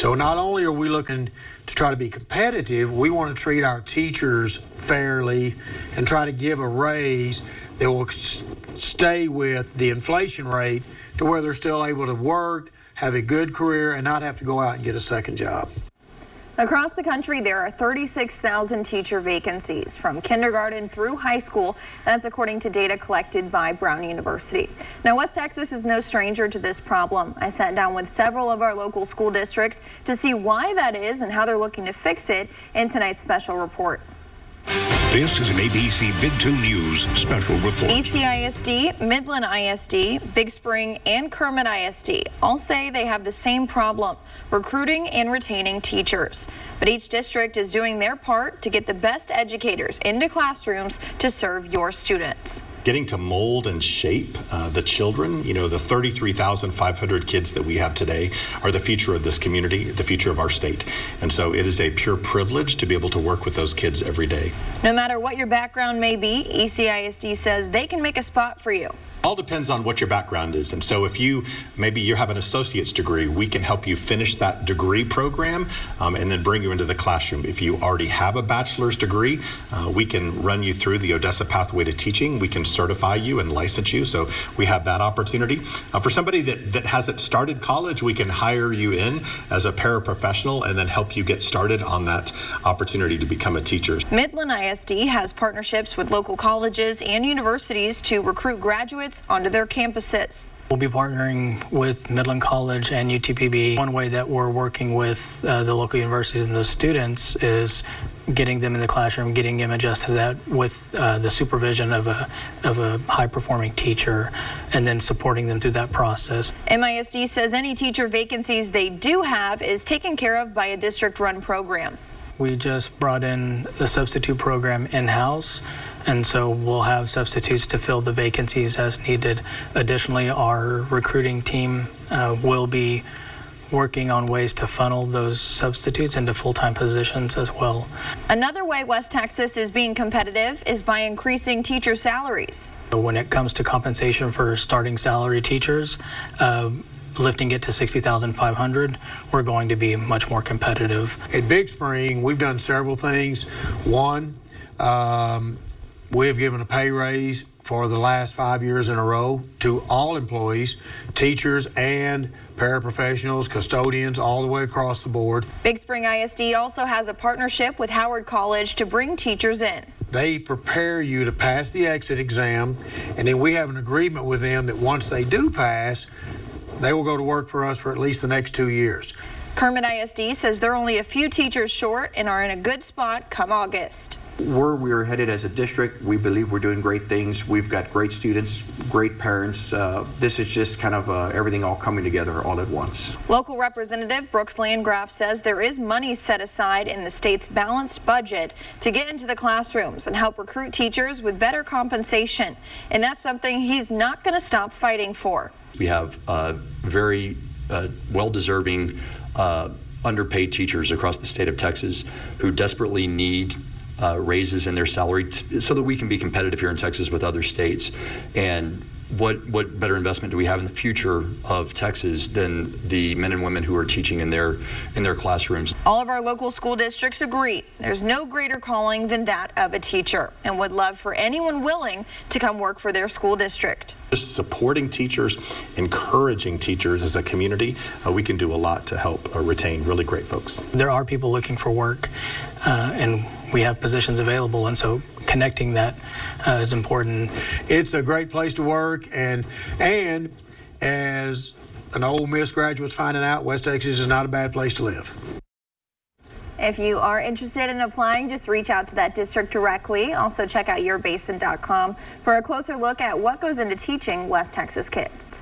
So not only are we looking to try to be competitive, we want to treat our teachers fairly and try to give a raise that will stay with the inflation rate to where they're still able to work, have a good career, and not have to go out and get a second job. Across the country, there are 36,000 teacher vacancies from kindergarten through high school. That's according to data collected by Brown University. Now, West Texas is no stranger to this problem. I sat down with several of our local school districts to see why that is and how they're looking to fix it in tonight's special report. This is an ABC Big 2 News special report. ECISD, Midland ISD, Big Spring, and Kermit ISD all say they have the same problem, recruiting and retaining teachers. But each district is doing their part to get the best educators into classrooms to serve your students. Getting to mold and shape the children, you know, the 33,500 kids that we have today are the future of this community, the future of our state. And so it is a pure privilege to be able to work with those kids every day. No matter what your background may be, ECISD says they can make a spot for you. All depends on what your background is. And so if maybe you have an associate's degree, we can help you finish that degree program and then bring you into the classroom. If you already have a bachelor's degree, we can run you through the Odessa Pathway to Teaching. We can certify you and license you. So we have that opportunity. For somebody that hasn't started college, we can hire you in as a paraprofessional and then help you get started on that opportunity to become a teacher. Midland ISD has partnerships with local colleges and universities to recruit graduates onto their campuses. We'll be partnering with Midland College and UTPB. One way that we're working with the local universities and the students is getting them in the classroom, getting them adjusted to that with the supervision of a high-performing teacher, and then supporting them through that process. MISD says any teacher vacancies they do have is taken care of by a district-run program. We just brought in the substitute program in-house, and so we'll have substitutes to fill the vacancies as needed. Additionally, our recruiting team will be working on ways to funnel those substitutes into full-time positions as well. Another way West Texas is being competitive is by increasing teacher salaries. When it comes to compensation for starting salary teachers, lifting it to $60,500, we're going to be much more competitive. At Big Spring, we've done several things. One, we have given a pay raise for the last 5 years in a row to all employees, teachers and paraprofessionals, custodians, all the way across the board. Big Spring ISD also has a partnership with Howard College to bring teachers in. They prepare you to pass the exit exam, and then we have an agreement with them that once they do pass, they will go to work for us for at least the next 2 years. Kermit ISD says they're only a few teachers short and are in a good spot come August. Where we're headed as a district, we believe we're doing great things. We've got great students, great parents. This is just kind of everything all coming together all at once. Local Representative Brooks Landgraf says there is money set aside in the state's balanced budget to get into the classrooms and help recruit teachers with better compensation. And that's something he's not going to stop fighting for. We have very well-deserving underpaid teachers across the state of Texas who desperately need raises in their salary so that we can be competitive here in Texas with other states. And what better investment do we have in the future of Texas than the men and women who are teaching in their classrooms? All of our local school districts agree there's no greater calling than that of a teacher and would love for anyone willing to come work for their school district. Just supporting teachers, encouraging teachers as a community, we can do a lot to help retain really great folks. There are people looking for work and we have positions available, and so connecting that is important. It's a great place to work, and as an Ole Miss graduate's finding out, West Texas is not a bad place to live. If you are interested in applying, just reach out to that district directly. Also check out yourbasin.com for a closer look at what goes into teaching West Texas kids.